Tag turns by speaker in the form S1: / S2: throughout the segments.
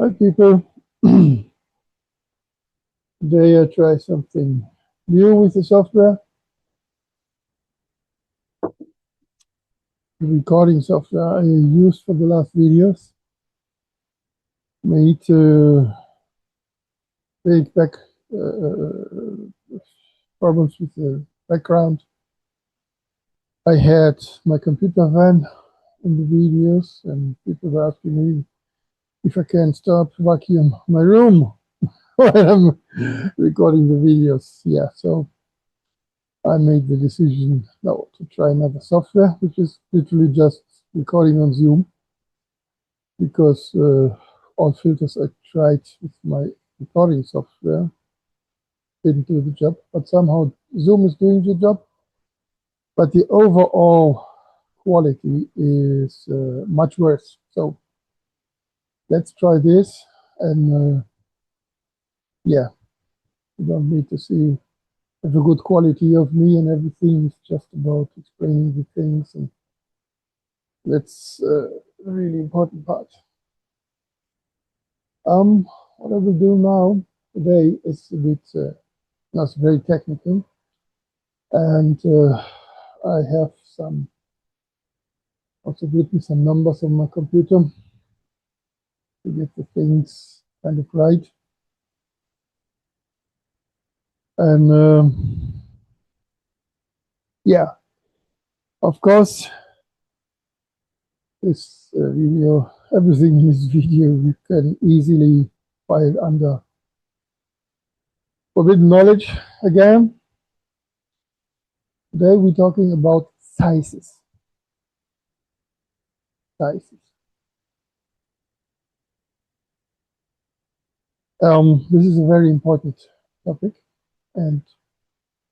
S1: Hi people, today I try something new with the software, the recording software I used for the last videos. Made take back problems with the background. I had my computer van in the videos and people were asking me if I can stop vacuum my room while I'm recording the videos. Yeah, so I made the decision now to try another software, which is literally just recording on Zoom, because all filters I tried with my recording software didn't do the job, but somehow Zoom is doing the job. But the overall quality is much worse. So let's try this, and yeah, you don't need to see have a good quality of me and everything. It's just about explaining the things, and that's the really important part. What I will do now today is a bit, not very technical, and I have also written some numbers on my computer to get the things kind of right. And yeah, of course, this video, everything in this video, you can easily file under forbidden knowledge again. Today we're talking about sizes. Sizes. This is a very important topic, and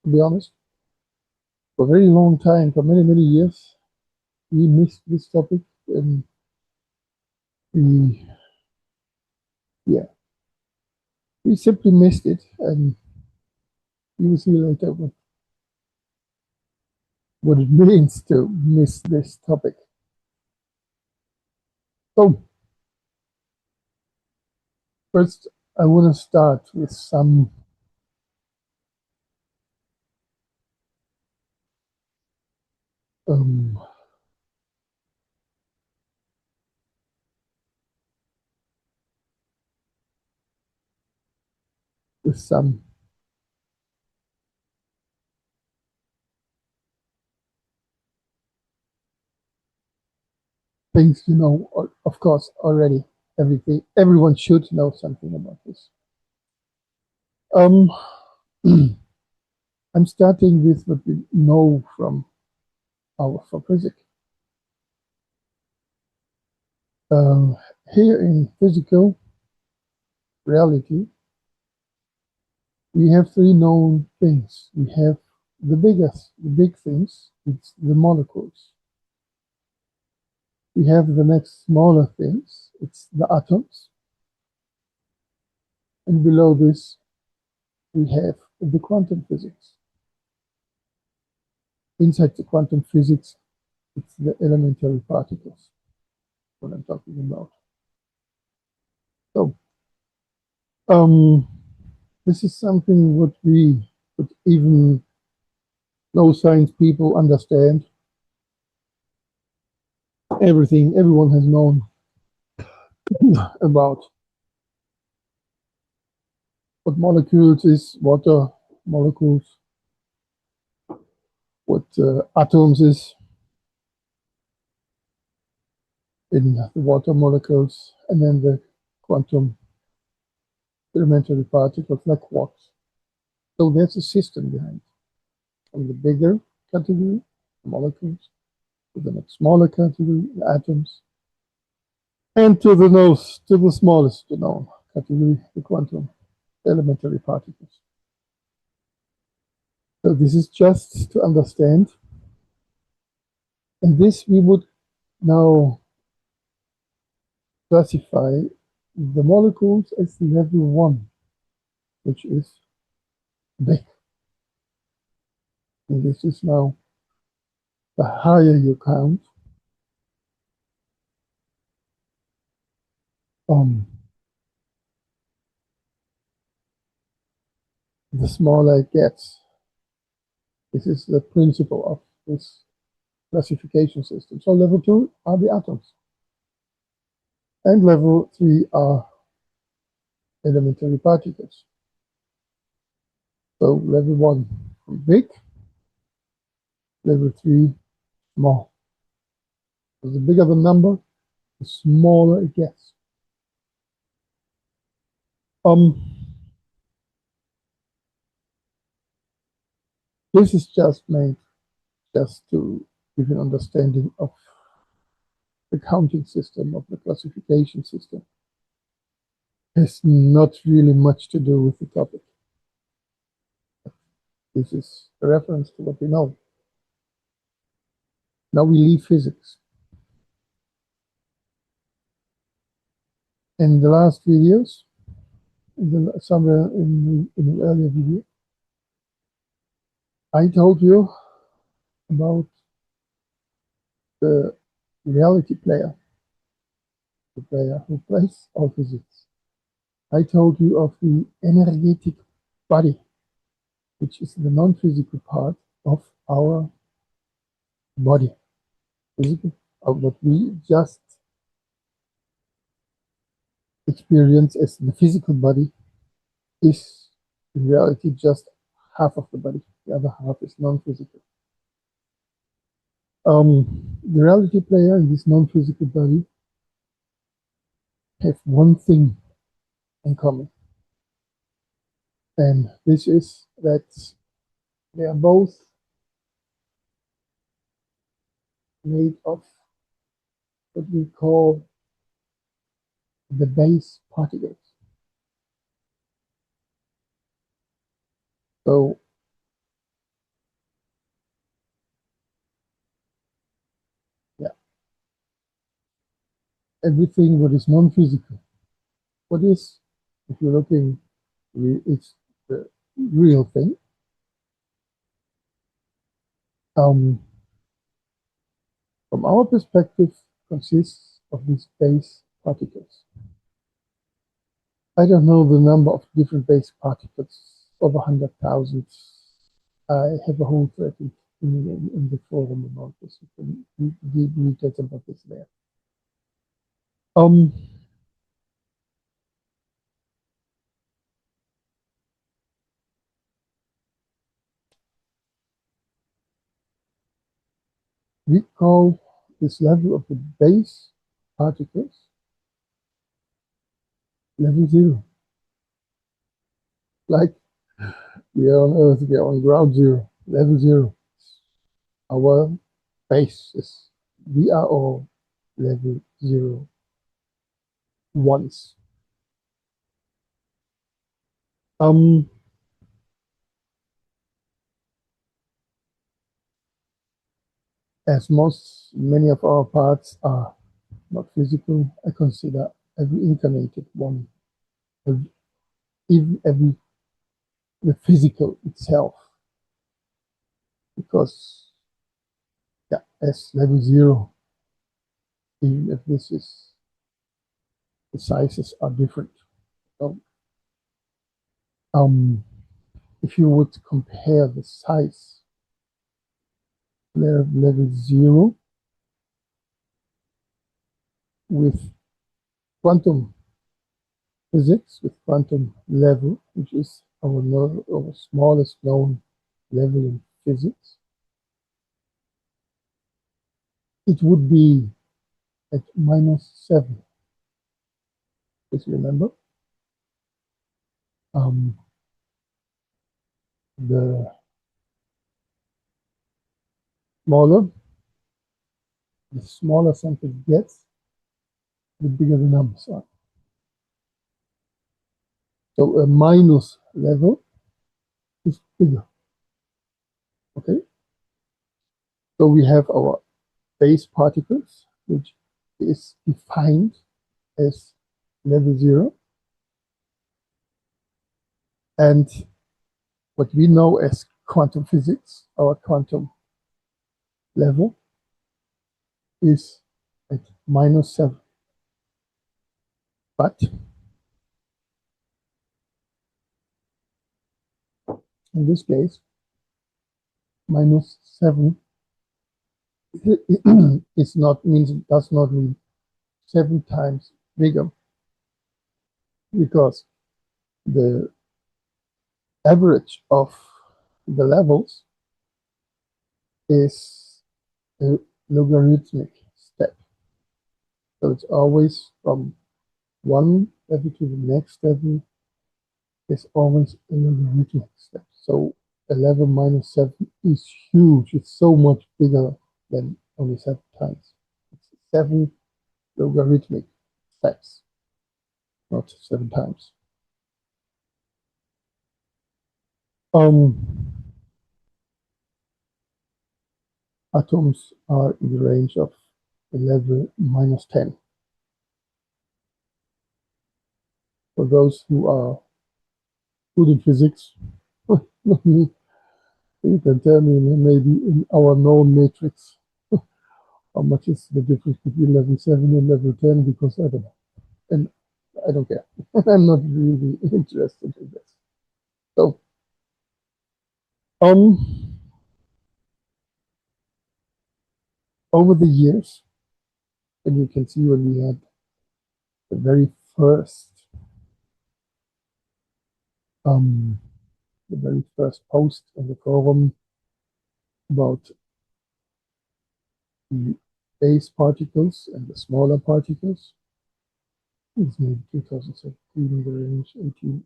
S1: to be honest, for a very long time, for many, many years, we missed this topic, and we, yeah, we simply missed it, and you will see later what it means to miss this topic. So, first, I want to start with some with some things you know, of course, already. Everyone should know something about this. I'm starting with what we know from our physics. Here in physical reality, we have three known things. We have the big things, it's the molecules. We have the next smaller things, it's the atoms. And below this, we have the quantum physics. Inside the quantum physics, it's the elementary particles, what I'm talking about. So, this is something what we would even no science people understand. Everyone has known about what molecules is, water molecules, what atoms is in the water molecules, and then the quantum elementary particles like quarks. So there's a system behind. From the bigger category, the molecules, to the next smaller category, the atoms, and to the smallest known category, the quantum elementary particles. So this is just to understand. And this we would now classify the molecules as level 1, which is big. And this is now the higher you count, the smaller it gets. This is the principle of this classification system. So level 2 are the atoms. And level 3 are elementary particles. So level 1 big, level 3 small. So the bigger the number, the smaller it gets. This is just made just to give an understanding of the counting system, of the classification system. It has not really much to do with the topic. This is a reference to what we know. Now we leave physics. In the last videos, somewhere in an earlier video, I told you about the reality player, the player who plays all physics. I told you of the energetic body, which is the non-physical part of our body. Physical, of what we just experience as the physical body is in reality just half of the body. The other half is non-physical. The reality player and this non-physical body have one thing in common. And this is that they are both made of what we call the base particles. So yeah, everything that is non-physical. What is, if you're looking, it's the real thing. From our perspective, consists of these base particles. I don't know the number of different base particles, over 100,000. I have a whole thread in the forum about this. You can read details about this there. We call this level of the base particles level 0. Like we are on Earth, we are on ground zero, level 0. Our base is, we are all level 0 once. As many of our parts are not physical, I consider every incarnated one, even every the physical itself, because yeah, as level 0, even if this is, the sizes are different. So, if you would compare the size level 0 with quantum physics, with quantum level, which is our smallest known level in physics, it would be at -7. Please remember, the smaller something gets, the bigger the numbers are. So a minus level is bigger. Okay. So we have our base particles, which is defined as level 0. And what we know as quantum physics, our quantum level, is at -7. But In this case, -7 does not mean 7 times bigger, because the average of the levels is a logarithmic step. So it's always from one level to the next level is always a logarithmic step. So a level -7 is huge. It's so much bigger than only 7 times. It's 7 logarithmic steps, not 7 times. Atoms are in the range of a level -10. For those who are good in physics, not me, you can tell me maybe in our known matrix how much is the difference between level 7 and level 10, because I don't know. And I don't care. I'm not really interested in this. So, over the years, and you can see when we had the very first post on the forum about the base particles and the smaller particles. It's maybe 2017, the range 18.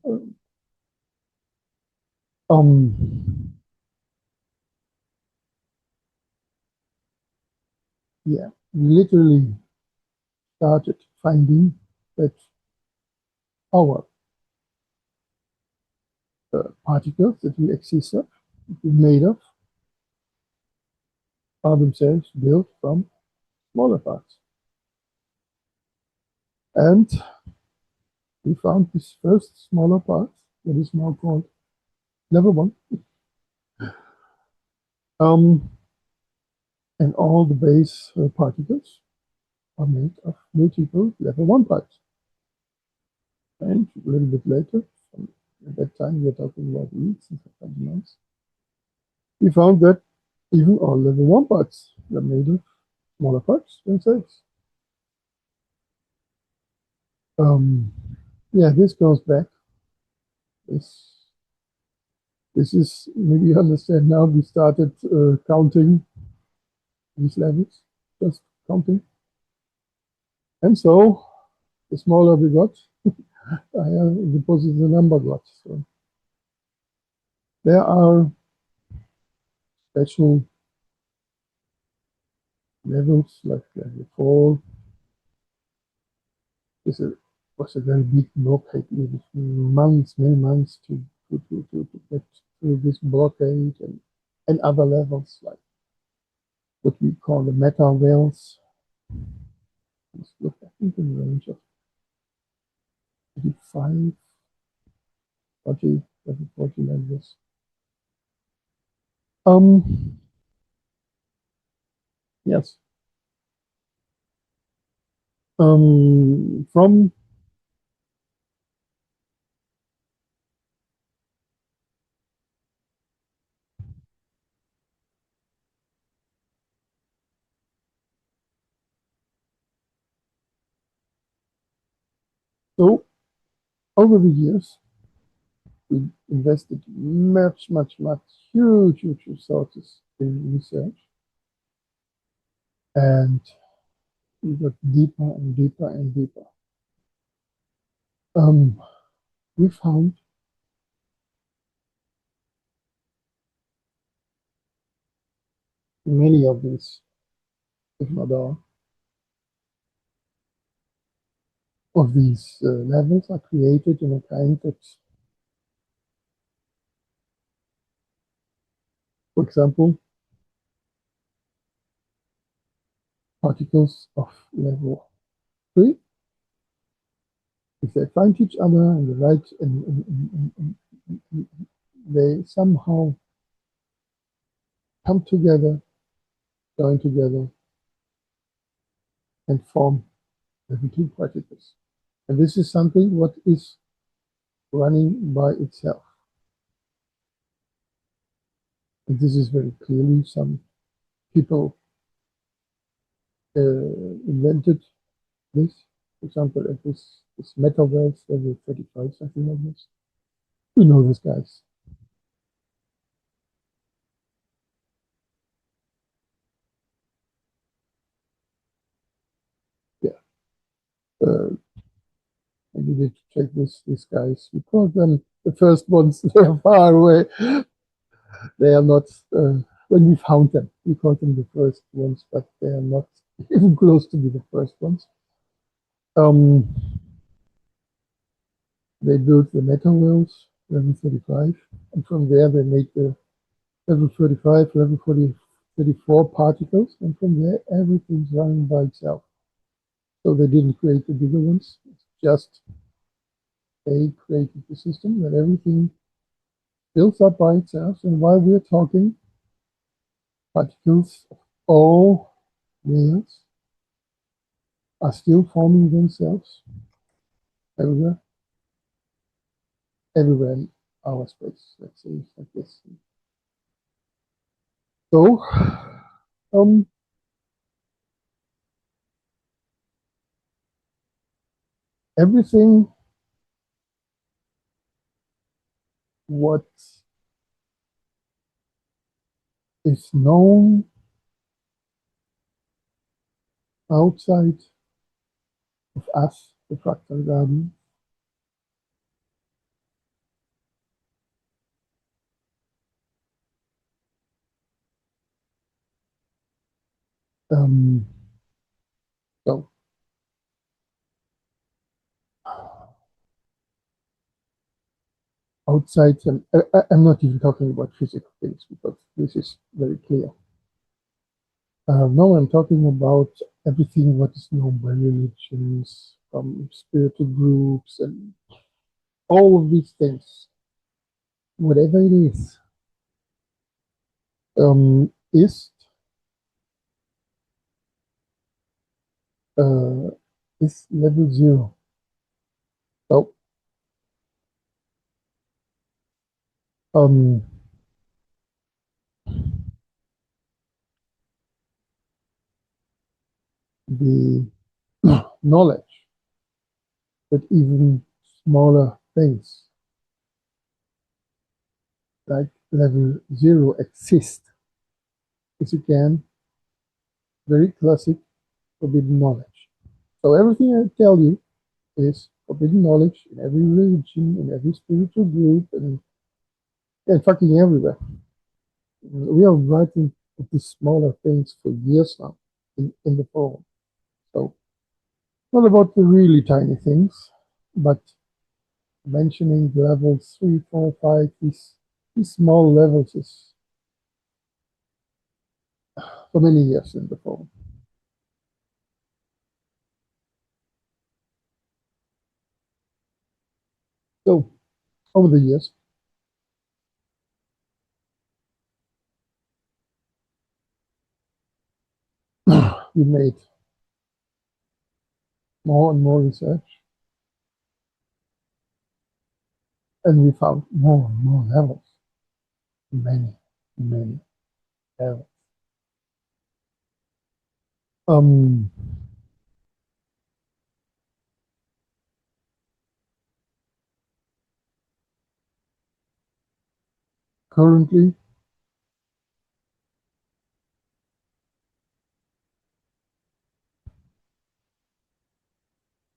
S1: Yeah, we literally started finding that our particles that we exist of, that we made of, are themselves built from smaller parts. And we found this first smaller part that is now called level 1. And all the base particles are made of multiple level 1 parts. And a little bit later, at that time we are talking about weeks and sometimes months, we found that even all level 1 parts were made of smaller parts themselves. Yeah, this goes back. This is, maybe you understand now, we started counting these levels, just counting. And so, the smaller we got, the higher the positive number got. So there are special levels, like level 4. This was a very big blockade. It was many months to get through this blockade, and other levels, like what we call the meta whales. Let's look, I think, in the range of 35, 40, 40 levels. Yes. From So over the years, we invested much huge resources in research, and we got deeper and deeper and deeper. We found many of these, if not all, of these levels are created in a kind that, for example, particles of level 3, if they find each other in the right, and they somehow come together, join together, and form level 2 particles. And this is something what is running by itself. And this is very clearly some people invented this. For example, at this metaverse level 35, something like this. We know these guys. Yeah. Uh, I needed to check these guys. We call them the first ones. They're far away. They are not, when we found them, we called them the first ones, but they are not even close to be the first ones. Um, they built the metaverse, level 35, and from there they made the level 35, level 40, 34 particles, and from there everything's running by itself. So they didn't create the bigger ones, it's just they created the system that everything builds up by itself. And while we're talking, particles of all layers are still forming themselves everywhere, everywhere in our space. Let's say it's like this. So, um, everything what is known outside of us, the fractal garden, um, so outside, I'm not even talking about physical things because this is very clear. No, I'm talking about everything what is known by religions, spiritual groups, and all of these things, whatever it is uh, is level 0. So um, the knowledge that even smaller things like level 0 exist is again very classic forbidden knowledge. So everything I tell you is forbidden knowledge in every religion, in every spiritual group, and fucking everywhere. We are writing these smaller things for years now in the forum. So not about the really tiny things, but mentioning levels 3, 4, 5, these small levels is for many years in the forum. So over the years, we made more and more research, and we found more and more levels, many, many levels. Um, currently,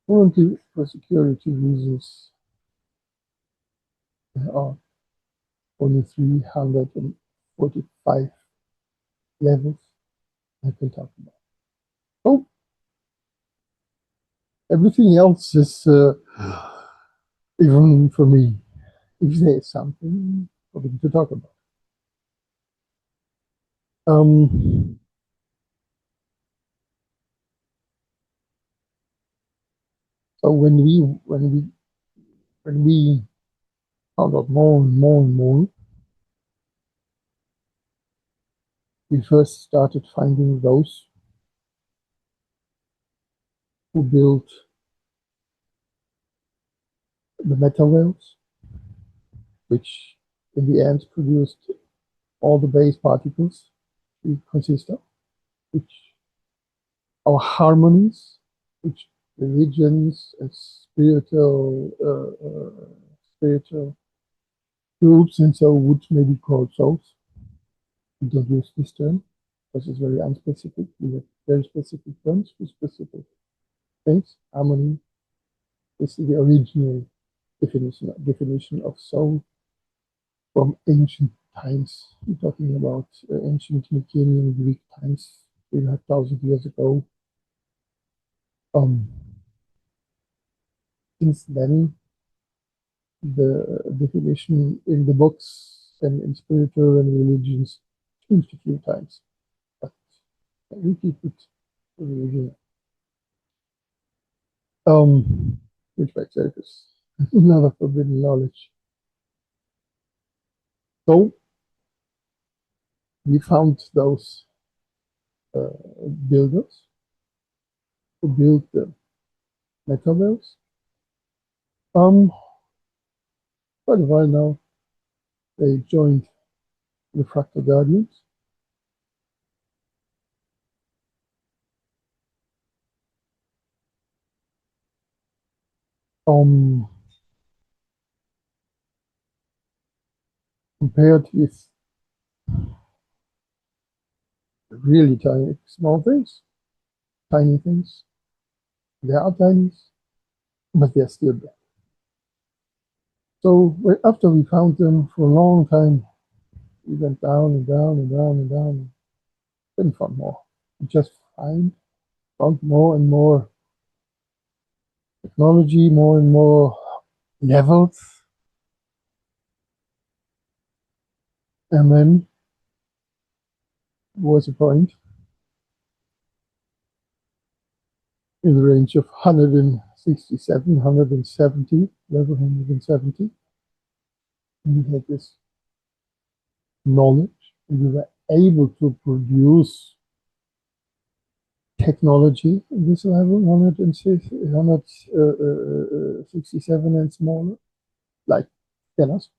S1: for security reasons, there are only 345 levels I can talk about. Oh, everything else is, even for me, if there's something for them to talk about. Um, so when we found out more and more and more, we first started finding those who built the metaverse, which in the end produced all the base particles we consist of, which our harmonies, which religions and spiritual groups and so would maybe call souls. We don't use this term because it's very unspecific. We have very specific terms for specific things. Harmony is the original definition of soul from ancient times. We're talking about ancient Mycenaean Greek times, 3,500 years ago. Since then, the definition in the books and in spiritual and religions changed a few times, but we keep it original. Which by itself is another forbidden knowledge. So we found those builders who built the metaverse. Quite a while now, they joined the Fractal Guardians. Compared with really tiny, small things, tiny things, they are tiny, but they're still there. So after we found them for a long time, we went down and down and down and down, didn't find more. We just found more and more technology, more and more levels. And then was a point in the range of 167, 170, level 170. And we had this knowledge, and we were able to produce technology in this level, 167 and smaller, like Stellars.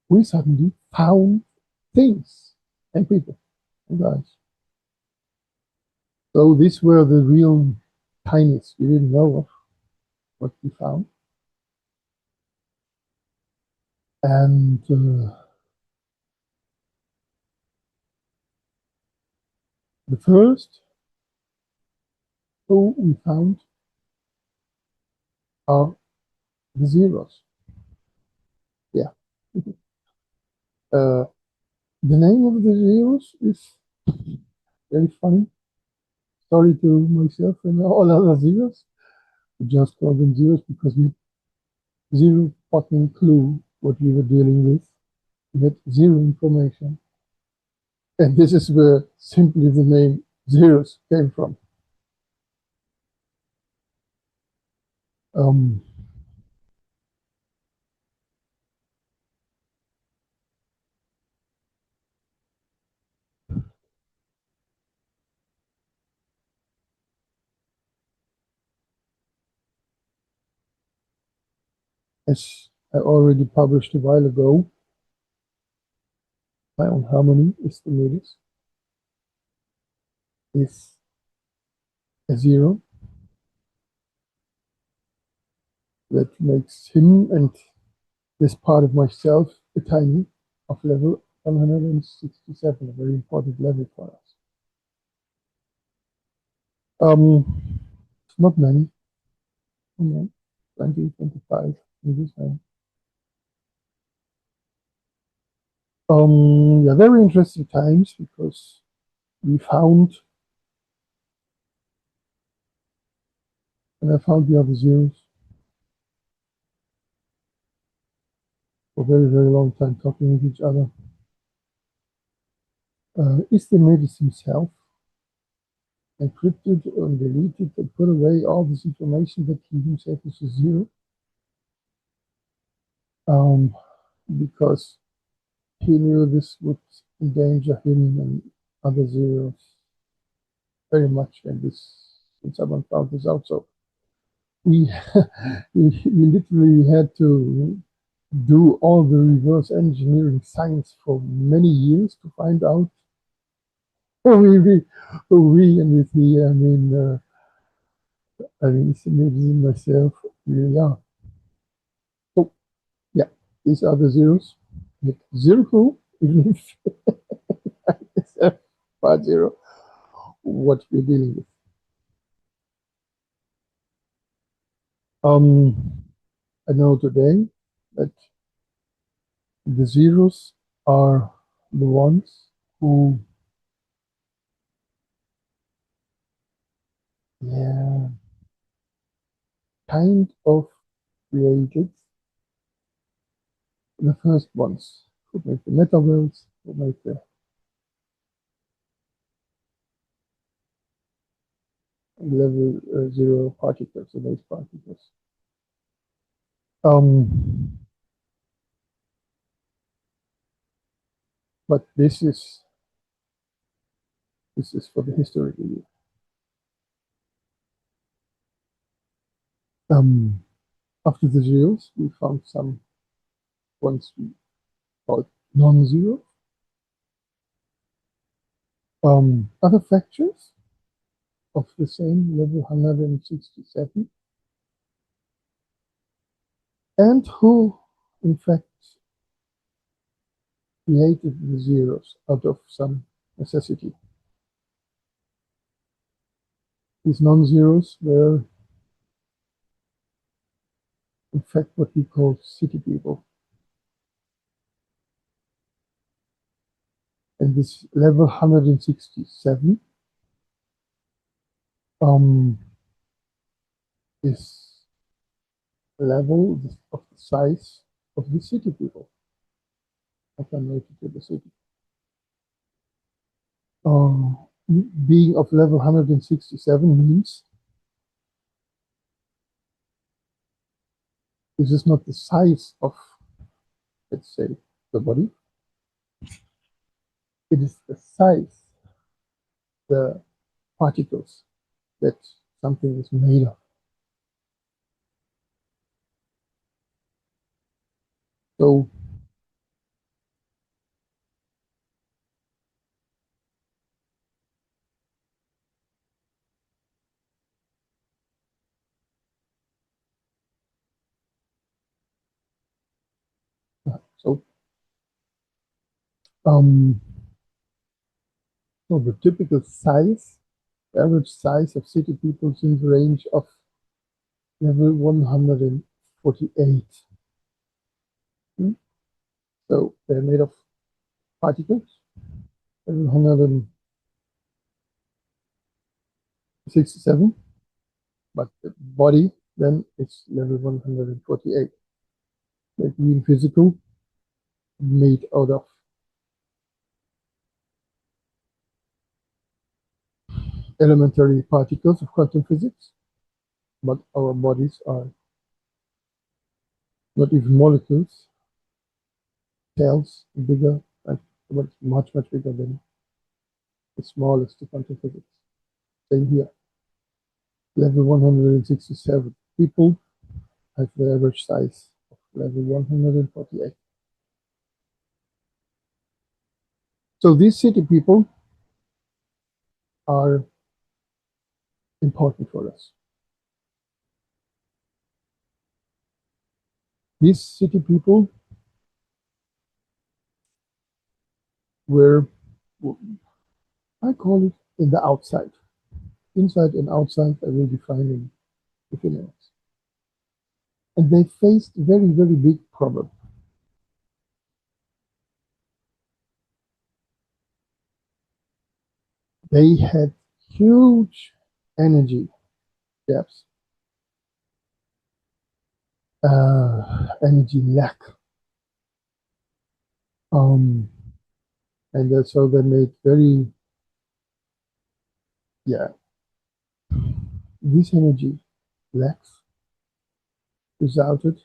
S1: We suddenly found things and people and guys. So these were the real tiniest we didn't know of what we found. And the first who we found are the zeros. Yeah. The name of the zeros is very funny. Sorry to myself and all other zeros. We just call them zeros because we had zero fucking clue what we were dealing with. We had zero information. And this is where simply the name zeros came from. As I already published a while ago, my own harmony is the latest. Is a zero that makes him and this part of myself a tiny of level 167, a very important level for us. Not many, 20, 25, maybe so. Yeah, very interesting times because we found, and I found the other zeros for a very, very long time talking with each other. Estimated himself, encrypted and deleted and put away all this information that he himself is a zero. Because he knew this would endanger him and other zeros very much when someone found this out. So we literally had to do all the reverse engineering science for many years to find out we and with me, I mean, it's maybe myself, yeah. So, yeah, these are the zeros. With zero, even if it's a part zero, what we're dealing with. I know today that the zeros are the ones who, yeah, kind of created the first ones who make the metaverse, who make the level zero particles, the base particles. Um, but this is for the history review. After the zeros, we found some ones we called non-zero. Other factors of the same level 167, and who, in fact, created the zeros out of some necessity. These non-zeros were, in fact, what we call city people. And this level 167 is level of the size of the city people. I can make it to the city. Being of level 167 means this is not the size of, let's say, the body. It is the size, the particles that something is made of. So so um, so the typical size, the average size of city people is in the range of level 148. So they're made of particles, level 167, but the body then is level 148. Like being physical, made out of elementary particles of quantum physics, but our bodies are not even molecules, cells, bigger, and much, much bigger than the smallest of quantum physics. Same here. Level 167 people have the average size of level 148. So these city people are important for us. These city people were, I call it, in the outside. Inside and outside, I will define in a few minutes. And they faced a very, very big problem. They had huge energy gaps, energy lack. And so they made very, yeah, this energy lacks resulted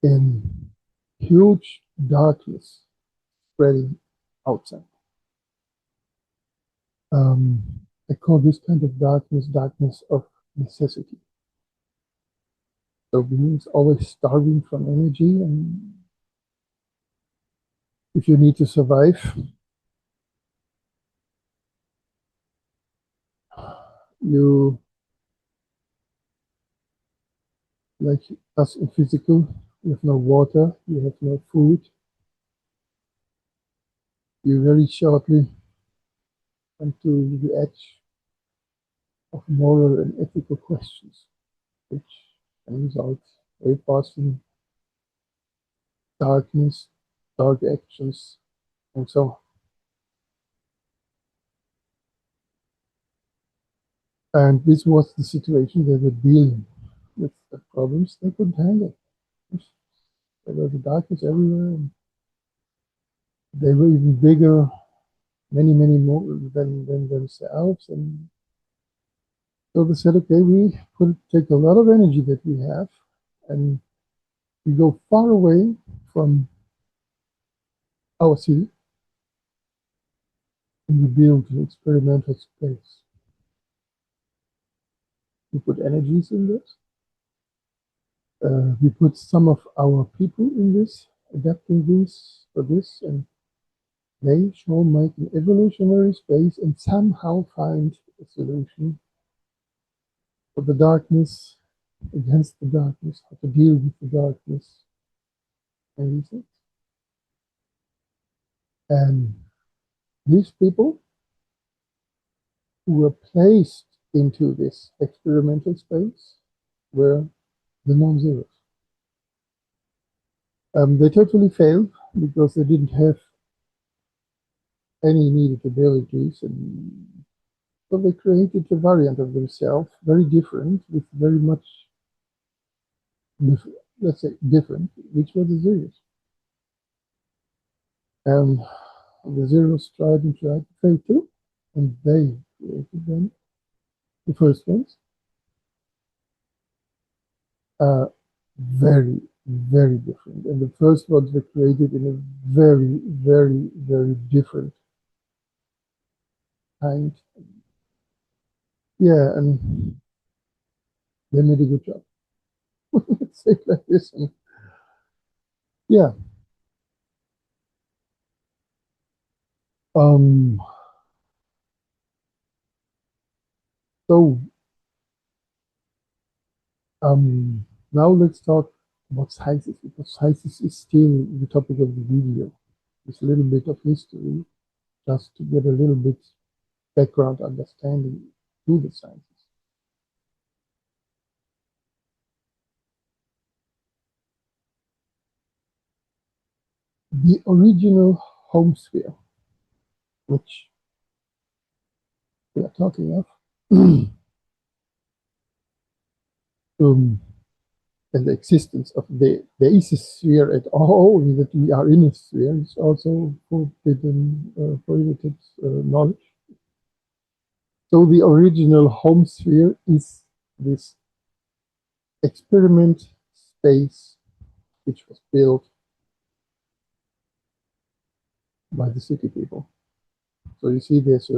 S1: in huge darkness spreading outside. I call this kind of darkness of necessity. So beings always starving from energy, and if you need to survive, you, like us in physical, you have no water, you have no food, you very shortly come to the edge of moral and ethical questions, which can result very fast in darkness, dark actions, and so on. And this was the situation they were dealing with, the problems they couldn't handle. There was the darkness everywhere, and they were even bigger, many more than themselves. And so they said, okay, we could take a lot of energy that we have, and we go far away from our city, and we build an experimental space. We put energies in this. We put some of our people in this, adapting this for this, and they shall make an evolutionary space and somehow find a solution for the darkness, against the darkness, how to deal with the darkness, and these things. And these people who were placed into this experimental space were the non-zeros. They totally failed because they didn't have any needed abilities, and so they created a variant of themselves, very different, with very much, let's say, different, which were the zeros. And the zeros tried and tried to fail too, and they created them, the first ones, very different. And the first ones were created in a very different kind. Yeah, and they made a good job. Let's say it like this. And yeah. Um, so now let's talk about sciences, because sciences is still the topic of the video. It's a little bit of history, just to get a little bit background understanding to the sciences. The original home sphere, which we are talking of, um, and the existence of there is a sphere at all, that we are in a sphere, is also forbidden, prohibited knowledge. So the original home sphere is this experiment space which was built by the city people. So you see there is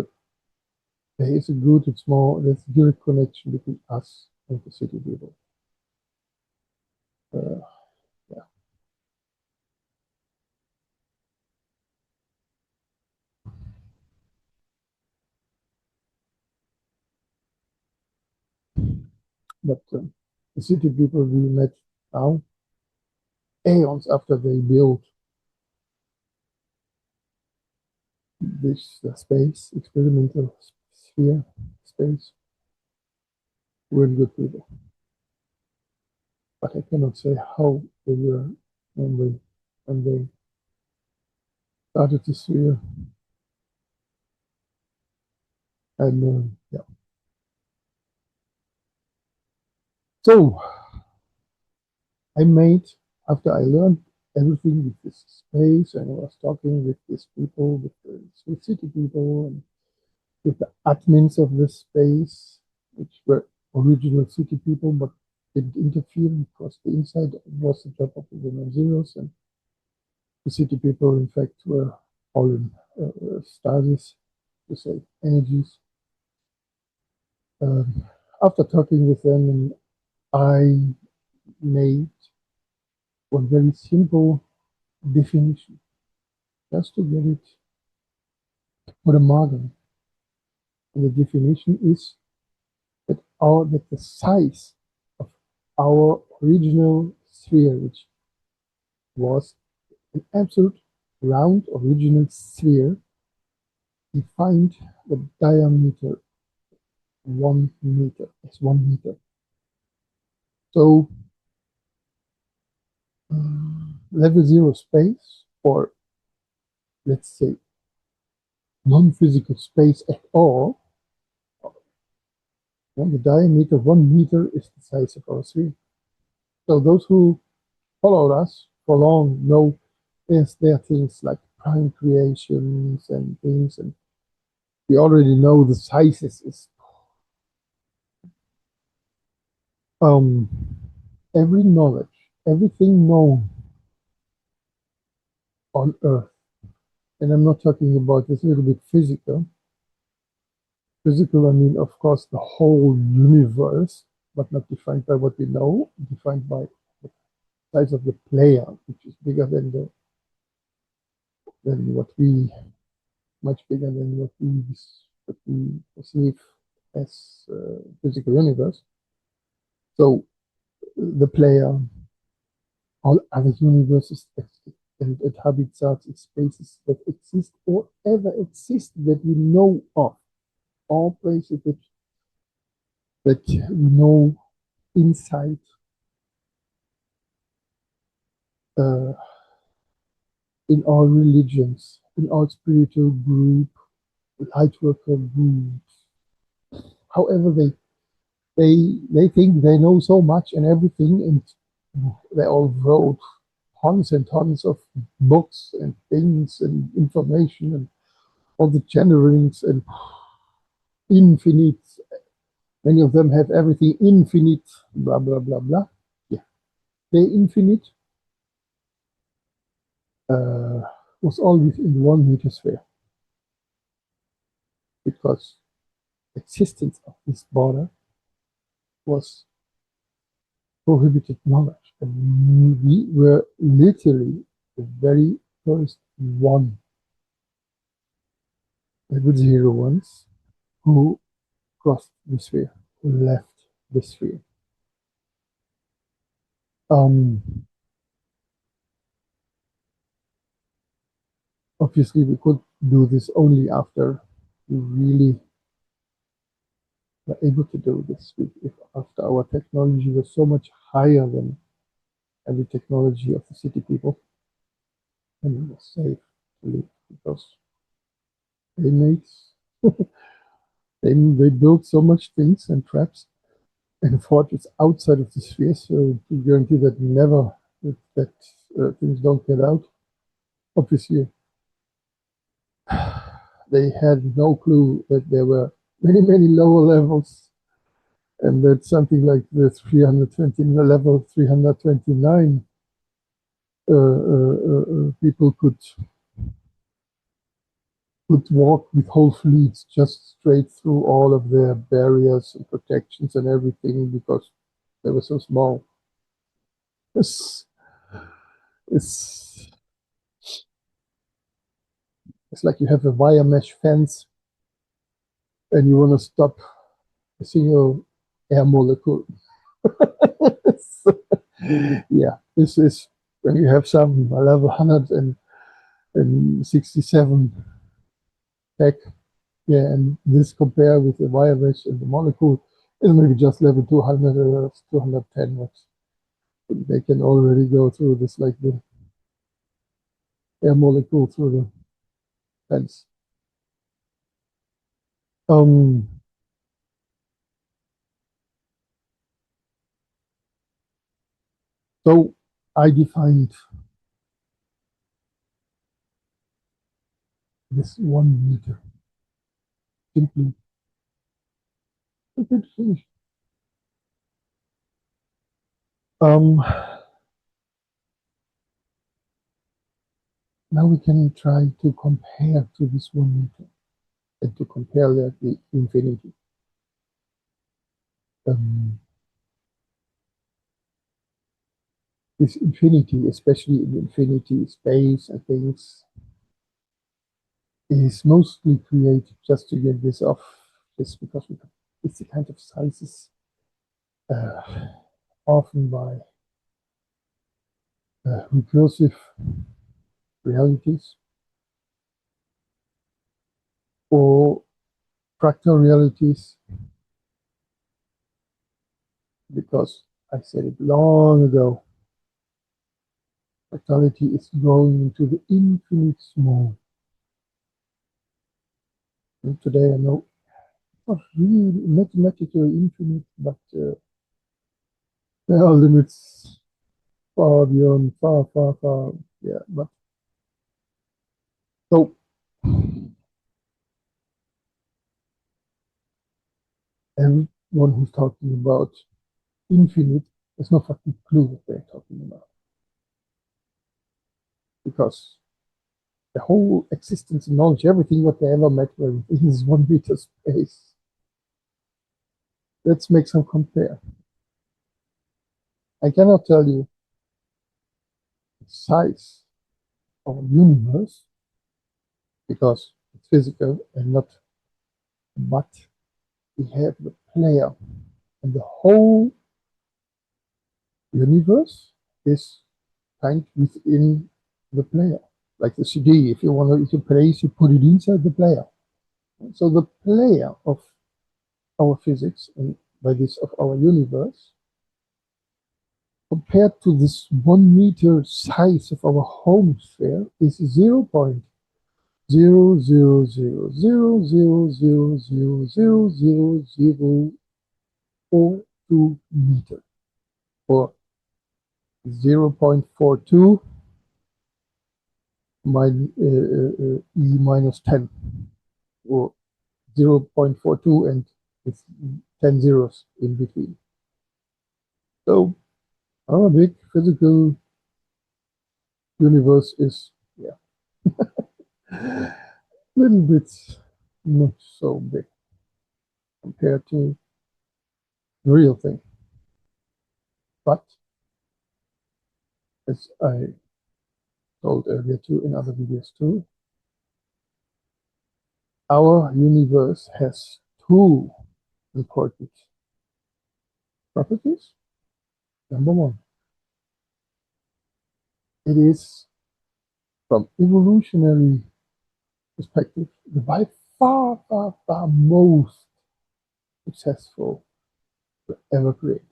S1: a good and small, there's a direct connection between us and the city people. Uh, yeah. But the city people we met now, aeons after they built this space, experimental sphere space, were good people. But I cannot say how they were when they started the sphere. And yeah. So I made, after I learned everything with this space, and I was talking with these people, with the city people, and with the admins of this space, which were original city people, but didn't interfere because the inside was the job of the non-zeros, and the city people, in fact, were all in stasis, to say, energies. After talking with them, I made one very simple definition just to get it for the modern. And the definition is that the size of our original sphere, which was an absolute round original sphere, defined the diameter 1 meter. It's 1 meter. So level zero space, or let's say non-physical space at all, and the diameter 1 meter is the size of our sphere. So those who followed us for long know there are things like prime creations and things, and we already know the sizes is um, every knowledge, everything known on Earth, and I'm not talking about this little bit physical. Physical, I mean, of course, the whole universe, but not defined by what we know, defined by the size of the player, which is bigger than what we, much bigger than what we perceive as physical universe. So the player, all other universes and habitats and spaces that exist or ever exist that we know of, all places that we know inside uh, in all religions, in all spiritual group, light worker groups. However, they think they know so much and everything, and they all wrote tons and tons of books and things and information and all the genderings and infinite. Many of them have everything infinite, blah blah blah blah. Yeah, they infinite uh, was always in 1 meter sphere because existence of this border was prohibited knowledge, and we were literally the very first one, the zero ones, who crossed the sphere, who left the sphere. Um, Obviously, we could do this only after we really were able to do this. If after our technology was so much higher than every technology of the city people, and it was safe to live because they made they built so much things and traps and fortress outside of the sphere, so to guarantee that never things don't get out. Obviously, they had no clue that there were many lower levels, and that something like the 320 level 329 people could walk with whole fleets just straight through all of their barriers and protections and everything because they were so small. It's it's it's like you have a wire mesh fence and you want to stop a single air molecule. So, yeah, this is when you have some level 167 tech. Yeah, and this compare with the wire mesh and the molecule is maybe just level 200 or 210 watts. They can already go through this like the air molecule through the fence. Um, so I defined this 1 meter simply. Um, Now we can try to compare to this 1 meter and to compare that with infinity. Um, is infinity, especially in infinity space and things, is mostly created just to get this off this because it's the kind of sizes uh, often by recursive realities or fractal realities, because I said it long ago, fractality is growing into the infinite small. And today I know not really mathematically infinite, but there are limits far beyond, far. Yeah, but so everyone who's talking about infinite has no fucking clue what they're talking about, because the whole existence and knowledge, everything what they ever met, everything is 1 meter space. Let's make some compare. I cannot tell you the size of a universe because it's physical and not, but we have the player, and the whole universe is kind of within the player. Like the CD, if you want to place, you put it inside the player. So the player of our physics, and by this of our universe, compared to this 1 meter size of our home sphere, is 0.0000000000042 or 0.42 e minus 10, or 0.42 and with 10 zeros in between. So our big physical universe is, yeah, a little bit not so big compared to the real thing. But as I told earlier too, in other videos too, our universe has two important properties. Number one, it is, from evolutionary perspective, the by far most successful ever created.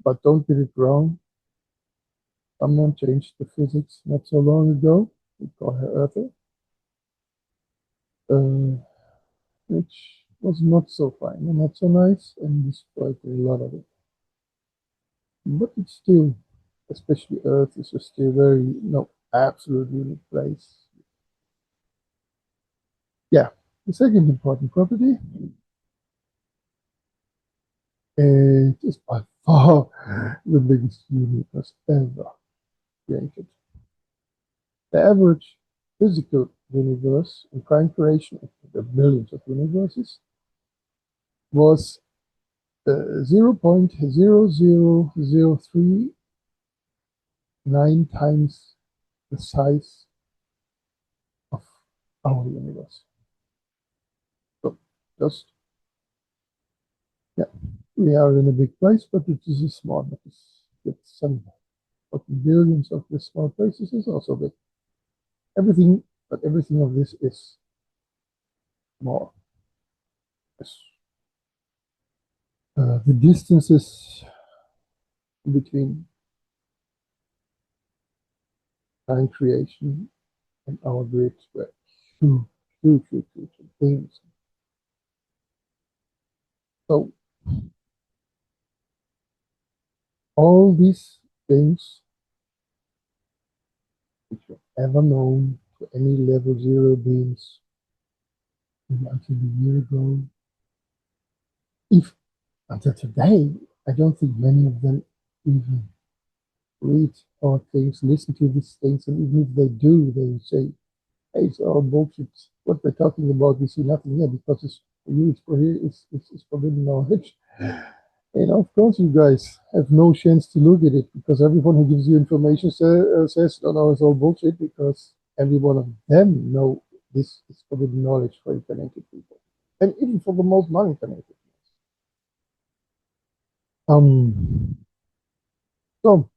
S1: But don't get it wrong. Someone changed the physics not so long ago. We call her Earther, which was not so fine and not so nice, and destroyed a lot of it. But it's still, especially Earth, is still very, no, absolutely unique place. Yeah, the second important property, it is by far the biggest universe ever created. The average physical universe in prime creation of the billions of universes was 0.00039 times the size of our universe. So just, yeah, we are in a big place, but it is a small, but it's some billions of the small places is also big. Everything, but everything of this is small. Yes. The distances between time creation and our grid were huge things. So all these things which were ever known to any level zero beings until a year ago, if until today, I don't think many of them even read our things, listen to these things, and even if they do, they say, hey, it's all bullshit. What they're talking about, we see nothing here because it's for you, it's for here, it's forbidden knowledge. And of course, you guys have no chance to look at it because everyone who gives you information says, "No, no, it's all bullshit." Because every one of them know this is forbidden knowledge for interconnected people, and even for the most non-interconnected. So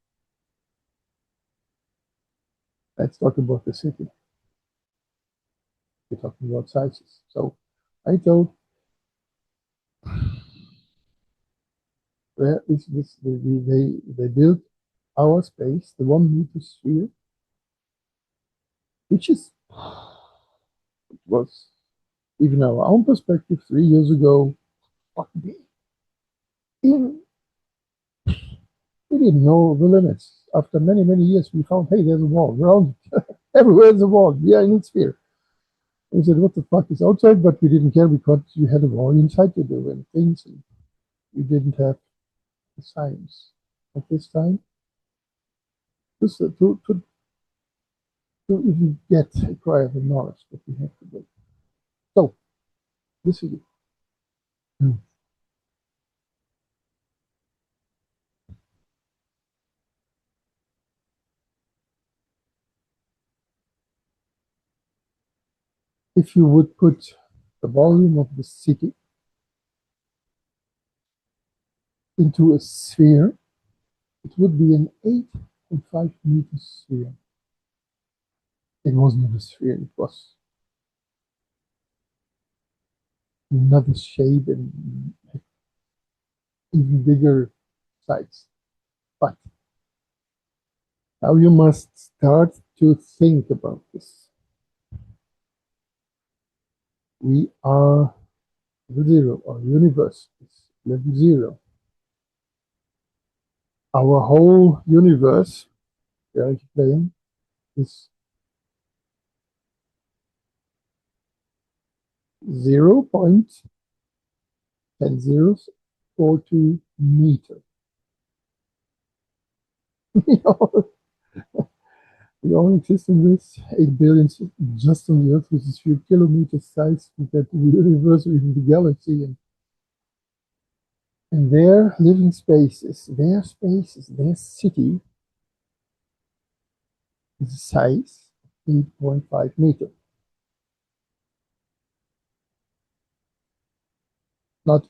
S1: let's talk about the city. We're talking about sizes. So I told where is this? They built our space, the 1 meter sphere, which is was even our own perspective 3 years ago. Fuck big. Even we didn't know the limits. After many, many years, we found, hey, there's a wall around it. Everywhere is a wall. We are in its sphere. We said, what the fuck is outside? But we didn't care because you had a wall inside to do and things. And we didn't have the science at this time. This, to even get acquire the knowledge that we have today. So, this is it. If you would put the volume of the city into a sphere, it would be an 8.5 meter sphere. It wasn't a sphere, it was another shape and even bigger size. But now you must start to think about this. We are level zero, our universe is level zero. Our whole universe, reality plane, is 0.1042 meter. We all exist in this 8 billion just on the Earth, which is few kilometers size compared to the universe or even the galaxy. And their living spaces, their city is the size 8.5 meter. Not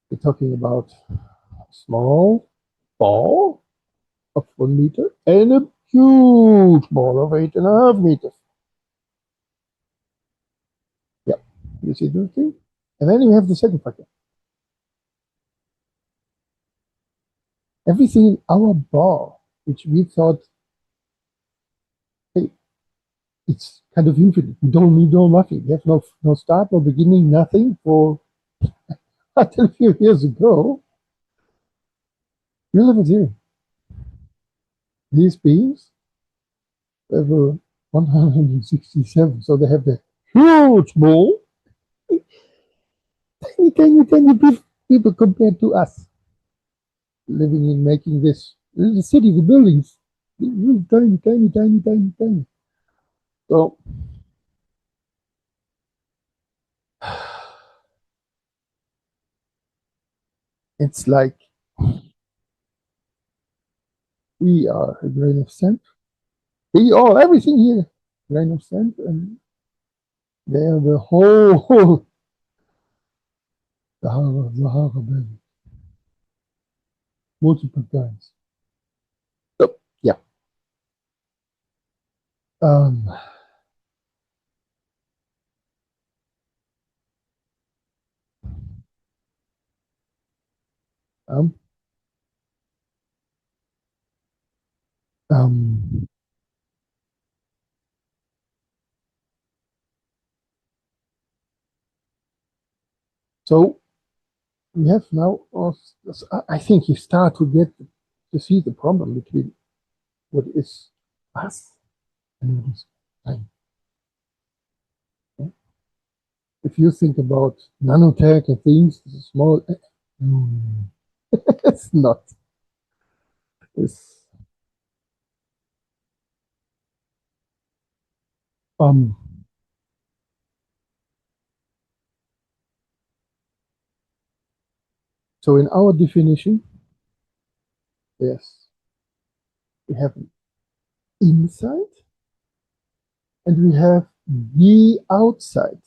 S1: we're talking about a small ball of 1 meter and a huge ball of 8.5 meters. Yeah, you see the thing? And then you have the second factor. Everything in our ball, which we thought, hey, it's kind of infinite. We don't need no nothing. We have no start, no beginning, nothing for until a few years ago. We live at zero. These beings have 167, so they have the huge ball. Tiny people compared to us living in making this. The city, the buildings, tiny. So it's like we are a grain of sand. We are everything here, grain of sand, and they are the whole Sahara Desert multiple times. So yeah, um, um, um, so we have now. I think you start to get to see the problem between what is us and what is time. If you think about nanotech and things, it's small. No, it's not. It's um So in our definition, yes, we have an inside and we have the outside.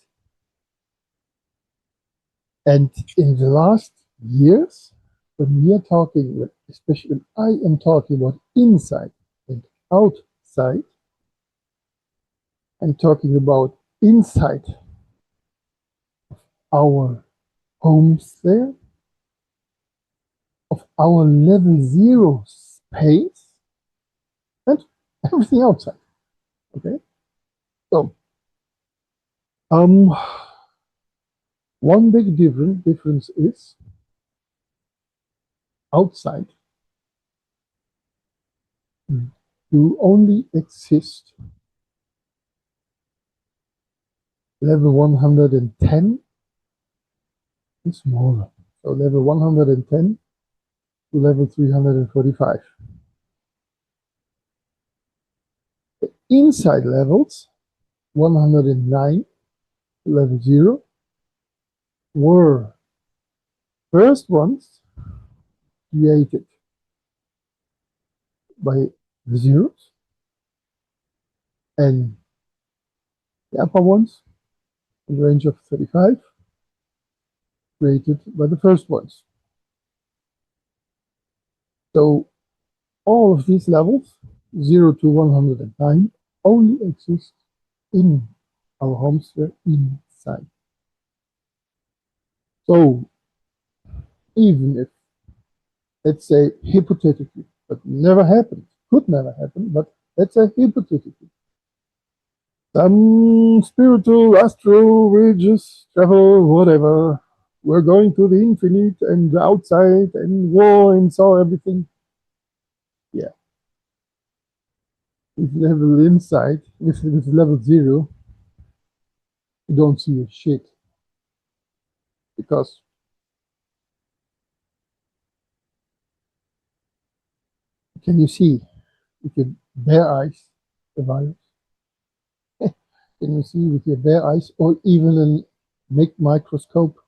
S1: And in the last years, when we are talking, especially when I am talking about inside and outside, I'm talking about inside our homes there, of our level 0 space, and everything outside. Okay? So, one big difference is outside you only exist level 110 and smaller. So level 110 to level 345. The inside levels, 109 to level 0, were first ones created by the zeros, and the upper ones in the range of 35 created by the first ones. So all of these levels, 0 to 109, only exist in our home sphere inside. So even if, let's say hypothetically, but never happened, could never happen, but let's say hypothetically, some spiritual astral will just travel, whatever. We're going to the infinite and the outside and war and saw everything. Yeah. With level inside, with level 0, you don't see a shit. Because can you see with your bare eyes the virus? Can you see with your bare eyes or even a microscope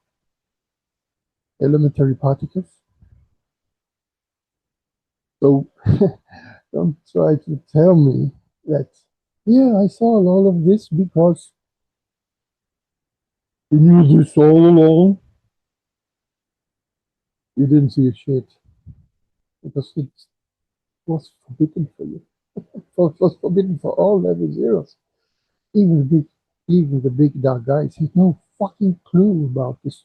S1: elementary particles? So don't try to tell me that, yeah, I saw all of this because you knew this all along. You didn't see a shit because it was forbidden for you. It was forbidden for all level zeros. Even the big dark guys had no fucking clue about this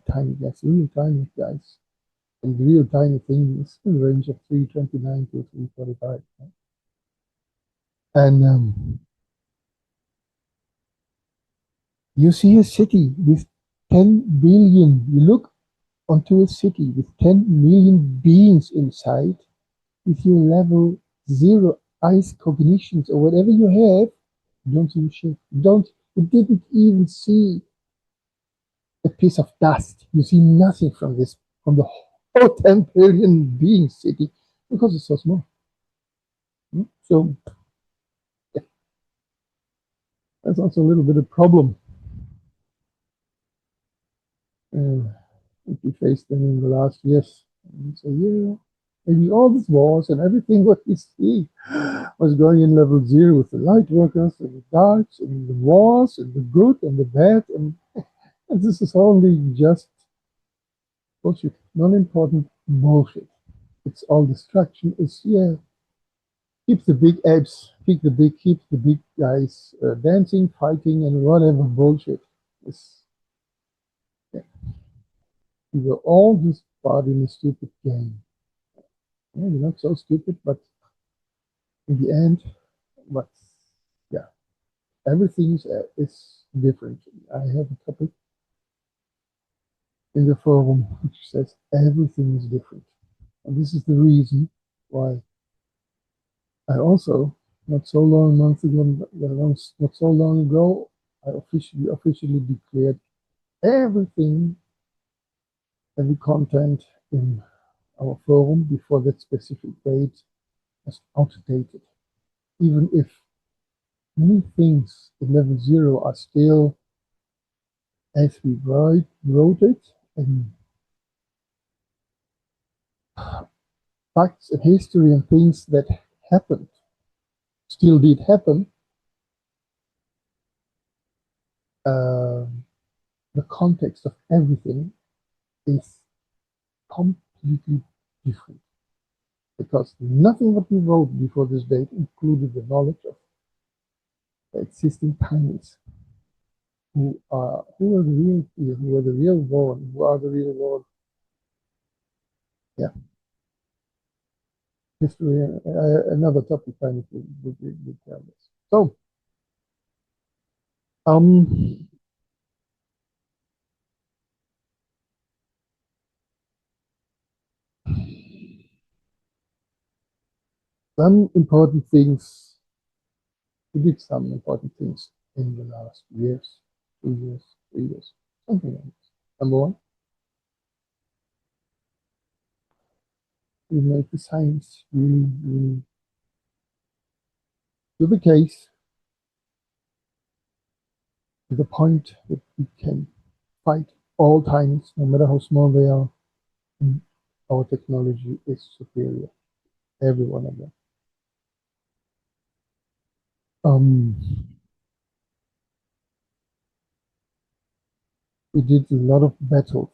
S1: tiny guys, real tiny guys. And the real tiny thing is in the range of 329 to 345. Right? And you see a city with 10 billion. You look onto a city with 10 million beings inside, with your level 0 ice cognitions or whatever you have, you don't see shit. You didn't even see a piece of dust. You see nothing from the whole 10 billion being city because it's so small. So yeah, that's also a little bit of problem. If we faced them in the last years. And so yeah, maybe all these wars and everything what we see was going in level 0 with the light workers and the darks and the wars and the good and the bad and this is only just bullshit, non-important bullshit. It's all destruction. It's yeah, keep the big apes, keep the big guys dancing, fighting, and whatever bullshit. It's, yeah. We were all just part in a stupid game. Yeah, you're not so stupid, but in the end, but yeah, everything is different. I have a topic in the forum which says everything is different, and this is the reason why I also not so long months ago, not so long ago, I officially declared everything, every content in our forum before that specific date as outdated, even if many things at level 0 are still as we wrote it, and facts and history and things that happened, still did happen, the context of everything is completely different. Because nothing that we wrote before this date included the knowledge of the existing timeless, who are the real fear, who are the real world, who are the real world. Yeah, history, another topic kind of would tell this. So, um, some important things, we did some important things in the last years, 2 years, 3 years, something like this. Number one, we made the science really, really to the case to the point that we can fight all times, no matter how small they are, and our technology is superior, every one of them. Um, we did a lot of battles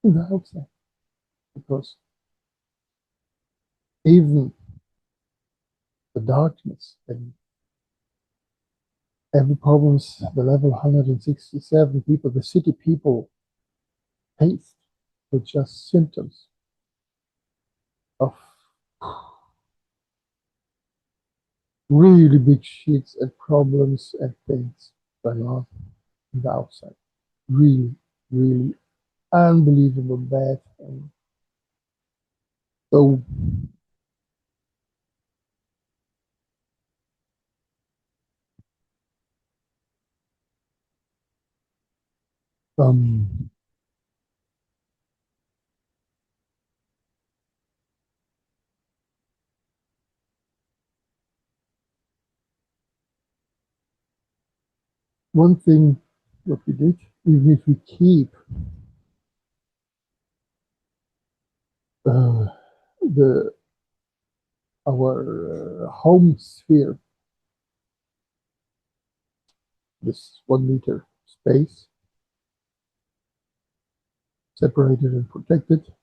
S1: in the outside because even the darkness and every problems the level 167 people, the city people faced were just symptoms of really big shits and problems and things going on in the outside. Really, really unbelievable bad. And so um, one thing what we did, even if we keep uh, the our home sphere, this 1 meter space, separated and protected,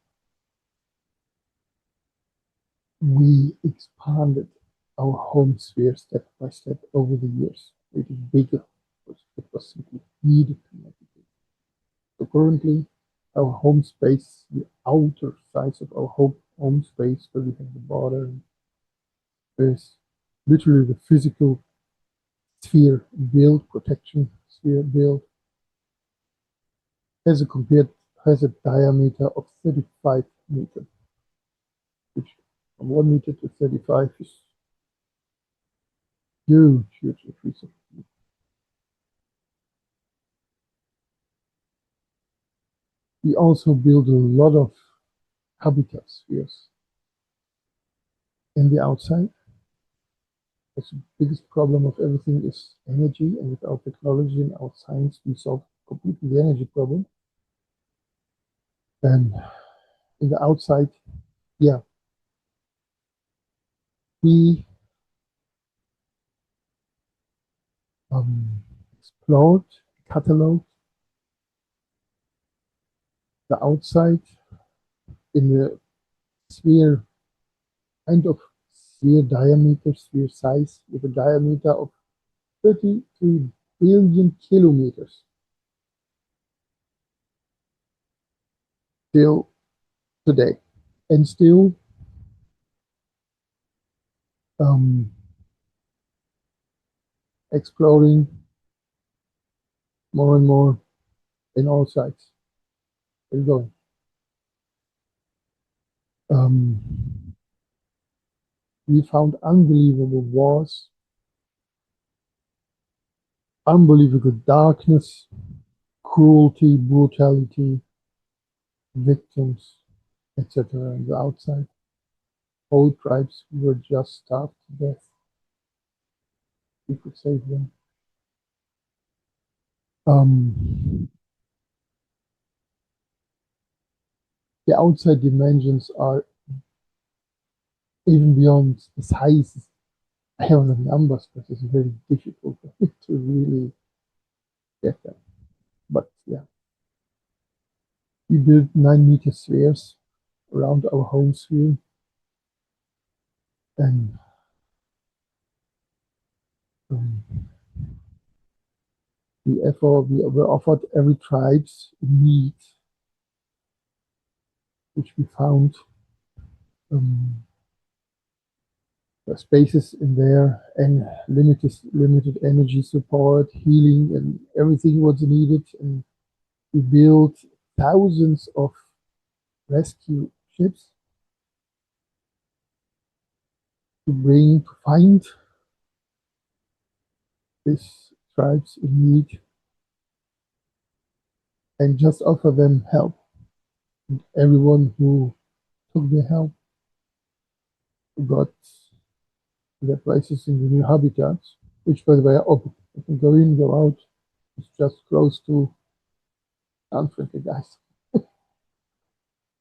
S1: we expanded our home sphere step by step over the years, making it bigger. It was simply needed to make it bigger. So currently, our home space, the outer sides of our home space, where we have the border, is literally the physical sphere build, protection sphere build, has a compared has a diameter of 35 meters, which from 1 meter to 35 is huge, huge increase. We also build a lot of habitat spheres in the outside. The biggest problem of everything is energy, and with our technology and our science, we solve completely the energy problem. And in the outside, yeah, we explored, cataloged the outside in the sphere, kind of sphere diameter, sphere size, with a diameter of 33 billion kilometers till today. And still um, exploring more and more in all sides. We're going. We found unbelievable wars, unbelievable darkness, cruelty, brutality, victims, etc. On the outside. Whole tribes were just starved to death. We could save them. The outside dimensions are even beyond the sizes. I have the numbers, but it's very difficult to really get them. But yeah, we built 9 meter spheres around our home sphere, and um, we were offered every tribe's meat, which we found spaces in there, and limited energy support, healing, and everything was needed. And we built thousands of rescue ships to find these tribes in need and just offer them help. And everyone who took the help got their places in the new habitats, which by the way are open. You can go in, go out. It's just close to unfriendly guys.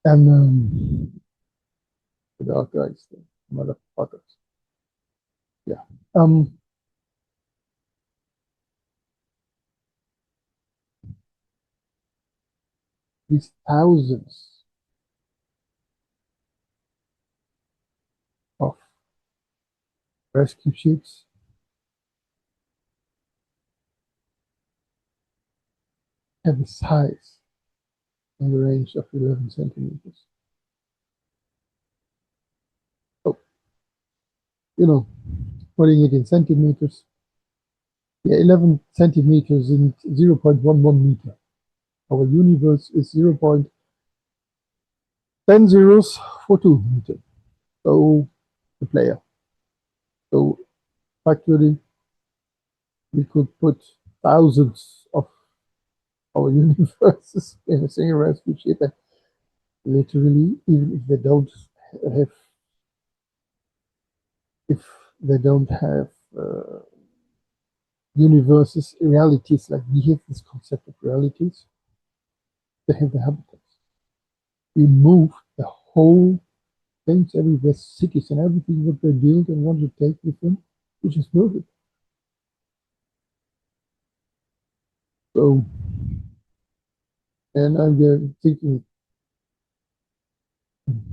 S1: And the dark guys, the motherfuckers. Yeah. These thousands of rescue ships have a size in the range of 11 centimeters. So, you know, putting it in centimeters, yeah, 11 centimeters and 0.11 meter. Our universe is 0.10 zeros for 2 meter. So, the player. So, actually, we could put thousands of our universes in a single rescue ship, and literally, even have if they don't have universes, realities like we have this concept of realities, they have the habitats. We move the whole things everywhere, cities and everything what they build and want to take with them, we just move it. So, and I'm thinking,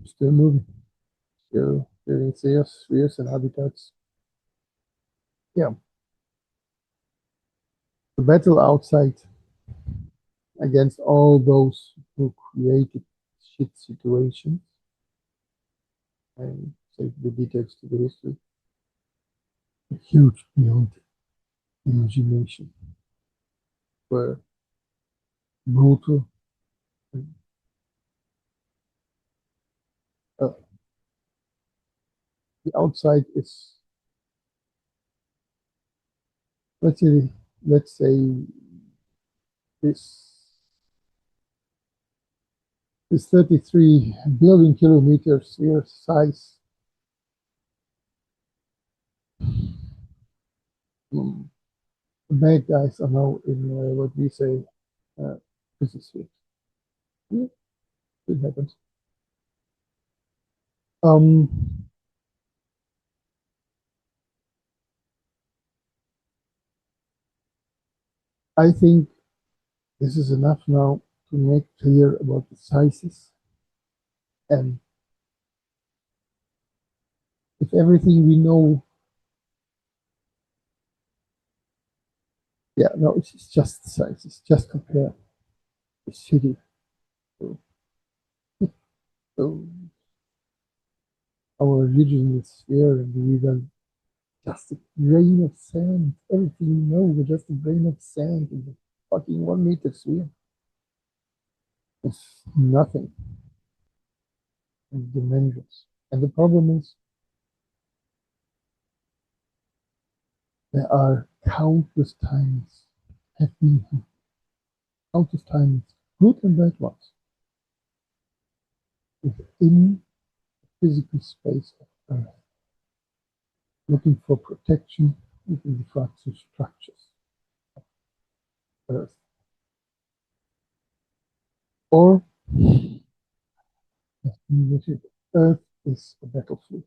S1: still moving, still doing spheres and habitats. Yeah, the battle outside against all those who created shit situations and say the details to the history, huge beyond imagination, were brutal. Uh, the outside is, let's say, let's say this this 33 billion kilometer sphere size. Um, bad guys are now in what we say physics sphere. Yeah, it happens. Um, I think this is enough now to make clear about the sizes. And if everything we know, yeah, no, it's just the sizes. Just compare the city to, to our religion is sphere, and we even just a grain of sand. Everything we know, we're just a grain of sand in the fucking 1 meter sphere. It's nothing in dimensions. And the problem is there are countless times, have been countless times, good and bad ones, within the physical space of Earth, looking for protection within the fractal structures of Earth. Or Earth is a battlefield.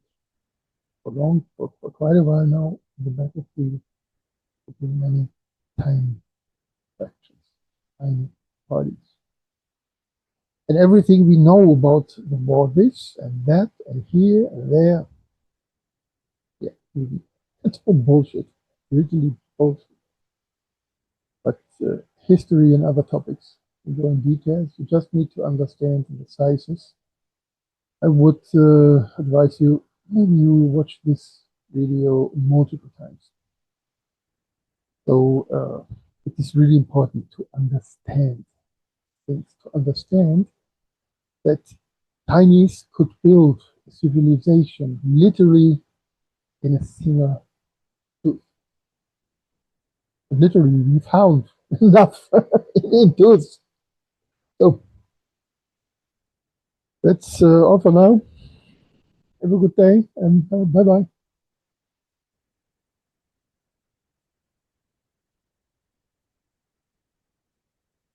S1: for quite a while now in the battlefield between many tiny factions, tiny parties. And everything we know about the war, this and that and here and there, yeah, really, it's all bullshit, really bullshit. But history and other topics, we go in details. You just need to understand the sizes. I would advise you, maybe you watch this video multiple times. So it is really important to understand things, to understand that Chinese could build a civilization literally in a single tooth. Literally, we found enough in tooth. So that's all for now. Have a good day and bye bye.